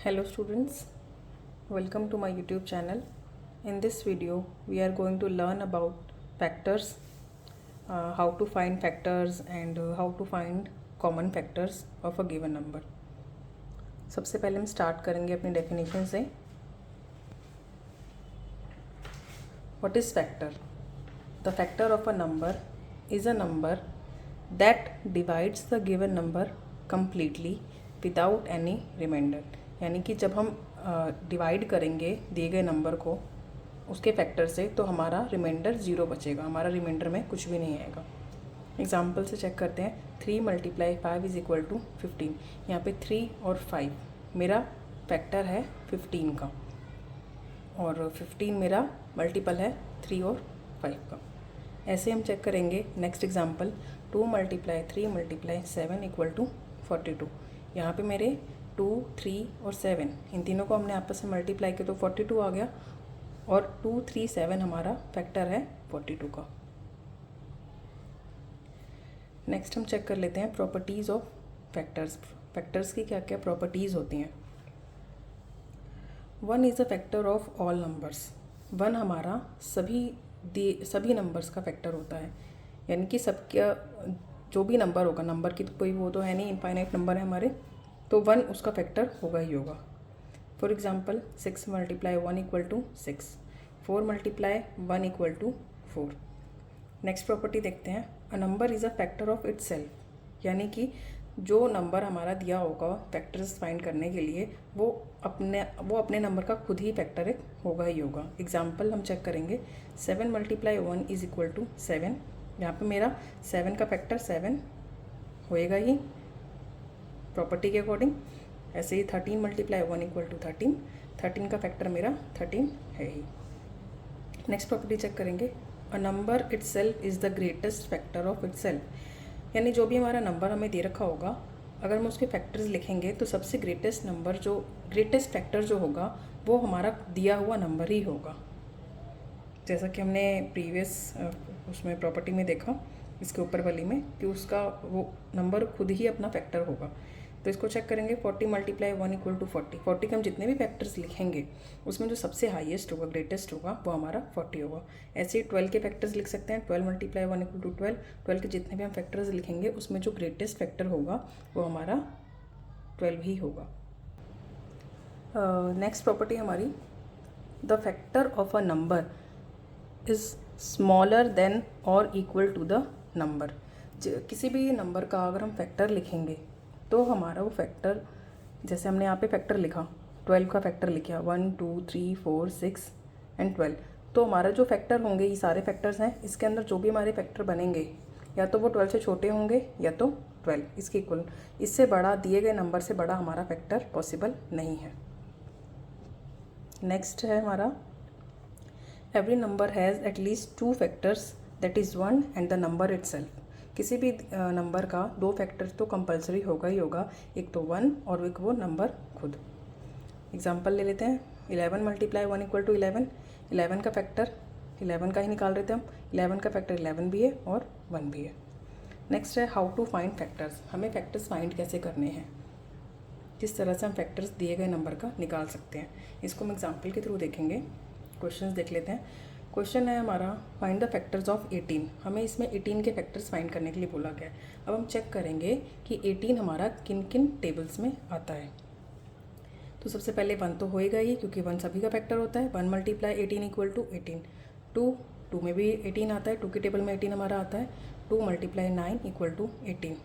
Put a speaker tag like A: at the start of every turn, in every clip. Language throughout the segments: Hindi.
A: Hello students, welcome to my YouTube channel. In this video we are going to learn about factors, how to find factors and how to find common factors of a given number. सबसे पहले हम स्टार्ट करेंगे अपनी डेफिनेशन से. What is factor? The factor of a number is a number that divides the given number completely without any remainder. यानी कि जब हम डिवाइड करेंगे दिए गए नंबर को उसके फैक्टर से तो हमारा रिमाइंडर ज़ीरो बचेगा, हमारा रिमाइंडर में कुछ भी नहीं आएगा. एग्जाम्पल से चेक करते हैं. 3 × 5 = 15. यहाँ पे 3 और 5 मेरा फैक्टर है 15 का और 15 मेरा मल्टीपल है 3 और 5 का. ऐसे हम चेक करेंगे. Next example 2 × 3 × 7 = 42. यहाँ पे मेरे 2, 3 और 7 इन तीनों को हमने आपस में मल्टीप्लाई किया तो 42 आ गया और 2, 3, 7 हमारा फैक्टर है 42 का. नेक्स्ट हम चेक कर लेते हैं प्रॉपर्टीज़ ऑफ फैक्टर्स. फैक्टर्स की क्या क्या प्रॉपर्टीज़ होती हैं. 1 is a factor of all numbers. 1 हमारा सभी नंबर्स का फैक्टर होता है. यानी कि सबका जो भी नंबर होगा, नंबर की तो कोई वो तो है नहीं, इनफाइनाइट नंबर है हमारे, तो 1 उसका फैक्टर होगा ही होगा. For example 6 × 1 = 6, 4 × 1 = 4. नेक्स्ट प्रॉपर्टी देखते हैं. A number is a factor of itself. यानी कि जो नंबर हमारा दिया होगा फैक्टर्स फाइंड करने के लिए वो अपने नंबर का खुद ही फैक्टर एक होगा ही होगा. एग्जाम्पल हम चेक करेंगे. 7 × 1 = 7. यहाँ पे मेरा 7 का फैक्टर 7 होएगा ही प्रॉपर्टी के अकॉर्डिंग. ऐसे ही 13 × 1 = 13. 13 का फैक्टर मेरा 13 है ही. नेक्स्ट प्रॉपर्टी चेक करेंगे. A number itself is the greatest factor of itself. यानी जो भी हमारा नंबर हमें दे रखा होगा अगर हम उसके फैक्टर्स लिखेंगे तो सबसे ग्रेटेस्ट फैक्टर जो होगा वो हमारा दिया हुआ नंबर ही होगा. जैसा कि हमने प्रीवियस उसमें प्रॉपर्टी में देखा इसके ऊपर वाली में कि उसका वो नंबर खुद ही अपना फैक्टर होगा. तो इसको चेक करेंगे. 40 × 1 = 40. 40 के हम जितने भी फैक्टर्स लिखेंगे उसमें जो सबसे हाईएस्ट होगा, ग्रेटेस्ट होगा, वो हमारा 40 होगा. ऐसे ही 12 के फैक्टर्स लिख सकते हैं. 12 × 1 = 12. 12 के जितने भी हम फैक्टर्स लिखेंगे उसमें जो ग्रेटेस्ट फैक्टर होगा वो हमारा 12 ही होगा. नेक्स्ट प्रॉपर्टी हमारी. The factor of a number is smaller than और इक्वल टू द नंबर. किसी भी नंबर का अगर हम फैक्टर लिखेंगे तो हमारा वो फैक्टर, जैसे हमने यहाँ पे फैक्टर लिखा 12 का फैक्टर लिखा 1, 2, 3, 4, 6 एंड 12. तो हमारा जो फैक्टर होंगे ये सारे फैक्टर्स हैं. इसके अंदर जो भी हमारे फैक्टर बनेंगे या तो वो 12 से छोटे होंगे या तो 12 इसके इक्वल. इससे बड़ा, दिए गए नंबर से बड़ा हमारा फैक्टर पॉसिबल नहीं है. नेक्स्ट है हमारा. Every number has at least 2 factors that is 1 and the number itself. किसी भी नंबर का 2 फैक्टर तो कंपलसरी होगा ही होगा. एक तो 1 और एक वो नंबर खुद. एग्जांपल ले लेते हैं. 11 × 1 = 11. 11 का फैक्टर 11 का ही निकाल रहे थे हम. 11 का फैक्टर 11 भी है और 1 भी है. नेक्स्ट है हाउ टू फाइंड फैक्टर्स. हमें फैक्टर्स फाइंड कैसे करने हैं, किस तरह से हम फैक्टर्स दिए गए नंबर का निकाल सकते हैं, इसको हम एग्जाम्पल के थ्रू देखेंगे. क्वेश्चंस देख लेते हैं. क्वेश्चन है हमारा फाइंड द फैक्टर्स ऑफ 18. हमें इसमें 18 के फैक्टर्स फाइंड करने के लिए बोला गया है. अब हम चेक करेंगे कि 18 हमारा किन किन टेबल्स में आता है. तो सबसे पहले 1 तो होएगा ही क्योंकि 1 सभी का फैक्टर होता है. 1 × 18 = 18. 2 में भी 18 आता है. 2 की टेबल में 18 हमारा आता है. 2 × 9 = 18.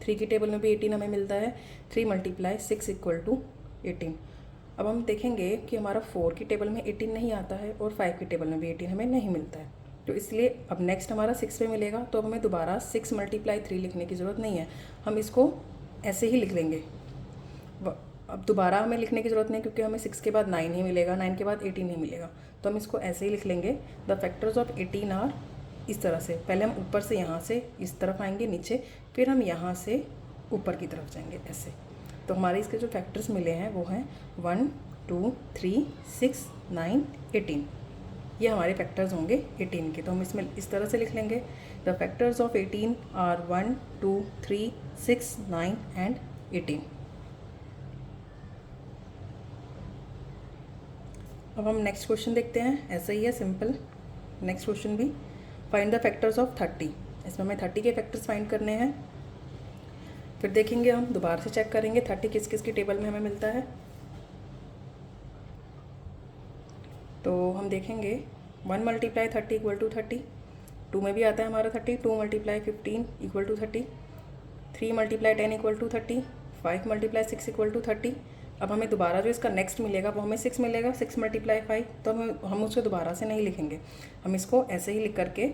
A: 3 की टेबल में भी 18 हमें मिलता है. 3 × 6 = 18. अब हम देखेंगे कि हमारा 4 की टेबल में 18 नहीं आता है और 5 की टेबल में भी 18 हमें नहीं मिलता है. तो इसलिए अब नेक्स्ट हमारा 6 पे मिलेगा. तो अब हमें दोबारा 6 × 3 लिखने की ज़रूरत नहीं है. हम इसको ऐसे ही लिख लेंगे. अब दोबारा हमें लिखने की ज़रूरत नहीं क्योंकि हमें 6 के बाद 9 ही मिलेगा, 9 के बाद 18 ही मिलेगा. तो हम इसको ऐसे ही लिख लेंगे. The factors of 18 are. इस तरह से पहले हम ऊपर से यहाँ से इस तरफ आएंगे नीचे, फिर हम यहाँ से ऊपर की तरफ जाएंगे ऐसे. तो हमारे इसके जो फैक्टर्स मिले हैं वो हैं 1, 2, 3, 6, 9, 18. ये हमारे फैक्टर्स होंगे 18 के. तो हम इसमें इस तरह से लिख लेंगे. The factors of 18 are 1, 2, 3, 6, 9 and 18. अब हम नेक्स्ट क्वेश्चन देखते हैं, ऐसा ही है सिंपल। नेक्स्ट क्वेश्चन भी, फाइंड द फैक्टर्स ऑफ 30। इसमें हमें 30 के फैक्टर्स फाइंड करने हैं। फिर देखेंगे हम दोबारा से चेक करेंगे 30 किस किस की टेबल में हमें मिलता है। तो हम देखेंगे 1 मल्टीप्लाई 30 इक्वल टू 30, 2 में भी आता है हमारा 30, 2 multiply 15 equal to 30, 3 multiply 10 equal to 30, 5 multiply 6 equal to 30। अब हमें दोबारा जो इसका नेक्स्ट मिलेगा वो हमें 6 मिलेगा, 6 मल्टीप्लाई 5, तो हम उसको दोबारा से नहीं लिखेंगे, हम इसको ऐसे ही लिख करके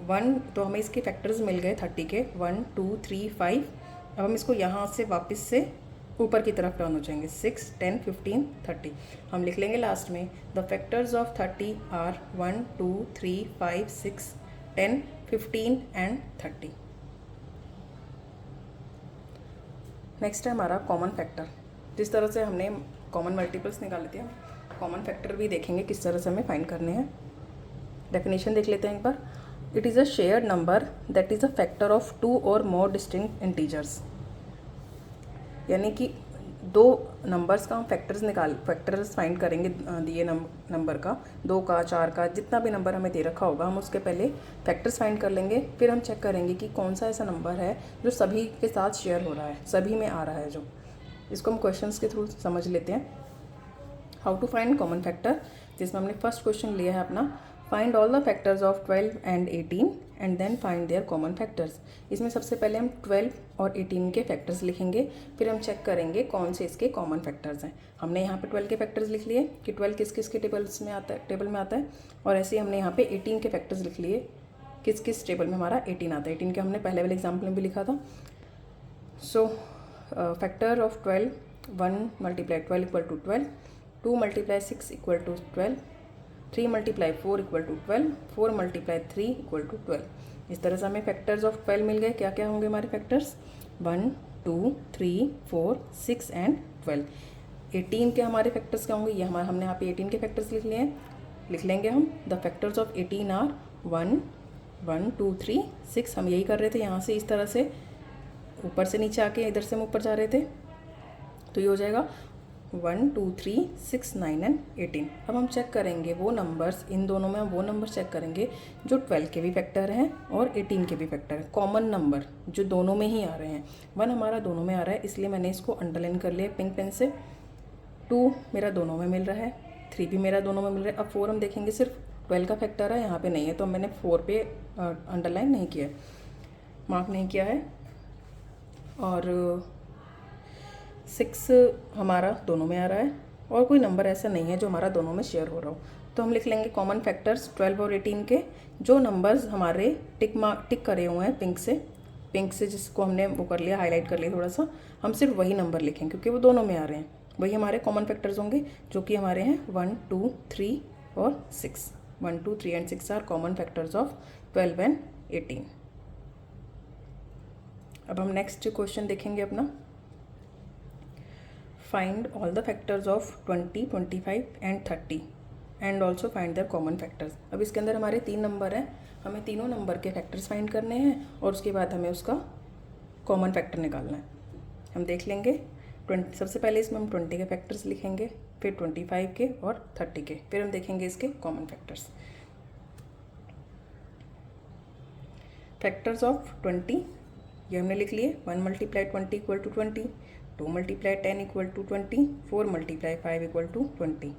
A: 1, तो हमें इसके फैक्टर्स मिल गए 30 के 1 2 3 5। अब हम इसको यहाँ से वापस से ऊपर की तरफ टर्न हो जाएंगे, 6 10 15 30। हम लिख लेंगे लास्ट में the factors of 30 are 1 2 3 5 6 10 15 and 30। Next है हमारा कॉमन फैक्टर। जिस तरह से हमने कॉमन मल्टीपल्स निकाले थे, कॉमन फैक्टर भी देखेंगे किस तरह से हमें फाइंड करने हैं। डेफिनेशन देख लेते हैं एक बार। It is a shared number that is a factor of 2 और मोर डिस्टिंक्ट इंटीजर्स। यानी कि दो नंबर्स का हम फैक्टर्स फाइंड करेंगे दिए नंबर का, 2 का 4 का, जितना भी नंबर हमें दे रखा होगा हम उसके पहले फैक्टर्स फाइंड कर लेंगे। फिर हम चेक करेंगे कि कौन सा ऐसा नंबर है जो सभी के साथ शेयर हो रहा है, सभी में आ रहा है जो। इसको हम क्वेश्चंस के थ्रू समझ लेते हैं। How to find common factor, जिसमें हमने फर्स्ट क्वेश्चन लिया है अपना, find all the factors of 12 and 18 and then find their common factors. इसमें सबसे पहले हम 12 और 18 के फैक्टर्स लिखेंगे, फिर हम चेक करेंगे कौन से इसके कॉमन फैक्टर्स हैं। हमने यहाँ पे 12 के फैक्टर्स लिख लिए कि 12 किस किस के टेबल में आता है, और ऐसे ही हमने यहाँ पे 18 के फैक्टर्स लिख लिए किस किस टेबल में हमारा 18 आता है। 18 के हमने पहले वाले एग्जाम्पल में भी लिखा था। So factor of 12, 1 multiply 12 equal to 12, 2 multiply 6 equal to 12, 3 multiply 4 equal to 12, 4 multiply 3 equal to 12। इस तरह से हमें फैक्टर्स ऑफ 12 मिल गए। क्या क्या होंगे हमारे फैक्टर्स, 1 2 3 4 6 एंड 12। 18 के हमारे फैक्टर्स क्या होंगे, ये हमने यहाँ पे 18 के फैक्टर्स लिख लिए हैं। लिख लेंगे हम द फैक्टर्स ऑफ 18 आर 1 1 2 3 6। हम यही कर रहे थे, यहाँ से इस तरह से ऊपर से नीचे आके इधर से हम ऊपर जा रहे थे, तो ये हो जाएगा 1 2 3 6 9 एंड 18। अब हम चेक करेंगे वो नंबर्स, इन दोनों में हम वो नंबर चेक करेंगे जो 12 के भी फैक्टर हैं और 18 के भी फैक्टर हैं, कॉमन नंबर जो दोनों में ही आ रहे हैं। 1 हमारा दोनों में आ रहा है, इसलिए मैंने इसको अंडरलाइन कर लिया पिंक पेन से। 2 मेरा दोनों में मिल रहा है, 3 भी मेरा दोनों में मिल रहा है। अब 4 हम देखेंगे सिर्फ 12 का फैक्टर है, यहाँ पे नहीं है, तो मैंने 4 पे अंडरलाइन नहीं किया, मार्क नहीं किया है। और 6 हमारा दोनों में आ रहा है, और कोई नंबर ऐसा नहीं है जो हमारा दोनों में शेयर हो रहा हो। तो हम लिख लेंगे कॉमन फैक्टर्स 12 और 18 के, जो नंबर्स हमारे टिक करे हुए हैं पिंक से जिसको हमने वो कर लिया, हाईलाइट कर लिया थोड़ा सा, हम सिर्फ वही नंबर लिखेंगे क्योंकि वो दोनों में आ रहे हैं। वही हमारे कॉमन फैक्टर्स होंगे जो कि हमारे हैं 1 2 3 और 6। 1 2 3 and 6 are common factors of 12 and 18। अब हम नेक्स्ट क्वेश्चन देखेंगे अपना, find all the factors of 20 25 and 30 and also find their common factors. अब इसके अंदर हमारे 3 नंबर हैं, हमें तीनों नंबर के फैक्टर्स फाइंड करने हैं और उसके बाद हमें उसका कॉमन फैक्टर निकालना है। हम देख लेंगे 20, सबसे पहले इसमें हम 20 के फैक्टर्स लिखेंगे, फिर 25 के और 30 के, फिर हम देखेंगे इसके कॉमन फैक्टर्स। फैक्टर्स ऑफ 20 ये हमने लिख लिए, 1 multiply 20 equal to 20, 2 multiply 10 equal to 20, 4 multiply 5 equal to 20।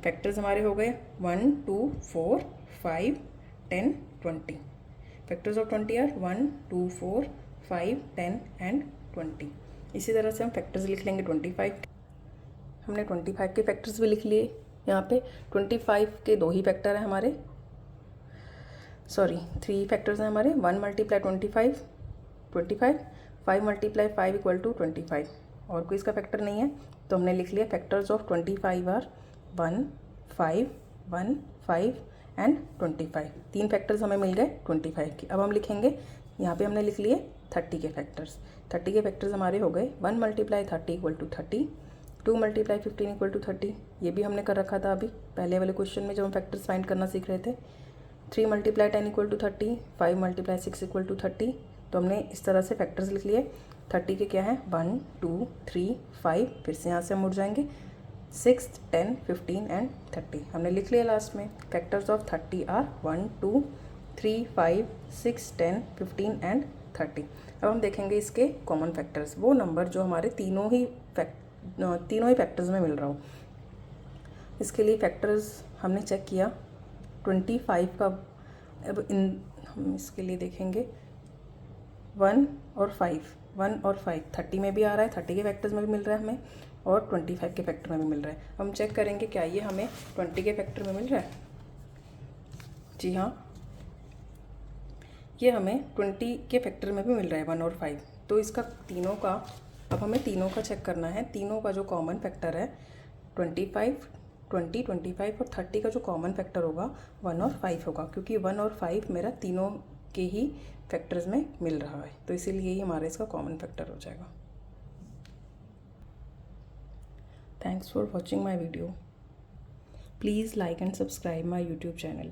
A: Factors हमारे हो गए 1 2 4 5 10 20। Factors of 20 are 1 2 4 5 10 and 20। इसी तरह से हम फैक्टर्स लिख लेंगे 25। हमने 25 के फैक्टर्स भी लिख लिए। यहाँ पे 25 के 2 ही फैक्टर हैं हमारे, 3 फैक्टर्स हैं हमारे। 1 मल्टीप्लाई 25 25, 5 मल्टीप्लाई 5 इक्वल टू 25, और कोई इसका फैक्टर नहीं है, तो हमने लिख लिया factors of 25 are 1 5 1 5 and 25। 3 factors हमें मिल गए 25 के। अब हम लिखेंगे, यहाँ पे हमने लिख लिए 30 के फैक्टर्स। 30 के फैक्टर्स हमारे हो गए 1 multiply 30 equal to 30, 2 multiply 15 equal to 30, ये भी हमने कर रखा था अभी पहले वाले क्वेश्चन में जब हम फैक्टर्स फाइंड करना सीख रहे थे। 3 multiply 10 equal to 30, 5 multiply 6 equal to 30। तो हमने इस तरह से फैक्टर्स लिख लिए। 30 के क्या है 1 2 3 5, फिर से यहाँ से हम उड़ जाएंगे 6, 10, 15 एंड 30 हमने लिख लिया लास्ट में। Factors of 30 are 1, 2, 3, 5, 6, 10, 15 and 30। अब हम देखेंगे इसके कॉमन फैक्टर्स, वो नंबर जो हमारे तीनों ही फैक्टर्स में मिल रहा हो। इसके लिए फैक्टर्स हमने चेक किया 25 का। अब हम इसके लिए देखेंगे 1 और 5 30 में भी आ रहा है, 30 के फैक्टर्स में भी मिल रहा है हमें, और 25 के फैक्टर में भी मिल रहा है। हम चेक करेंगे क्या ये हमें 20 के फैक्टर में मिल रहा है। जी हाँ, ये हमें 20 के फैक्टर में भी मिल रहा है 1 और 5। तो इसका तीनों का, अब हमें तीनों का चेक करना है। तीनों का जो कॉमन फैक्टर है 25, 20, 25 और 30 का जो कॉमन फैक्टर होगा 1 और 5 होगा, क्योंकि 1 और 5 मेरा तीनों के ही फैक्टर्स में मिल रहा है, तो इसीलिए ही हमारा इसका कॉमन फैक्टर हो जाएगा। Thanks for watching my video. Please like and subscribe my YouTube channel.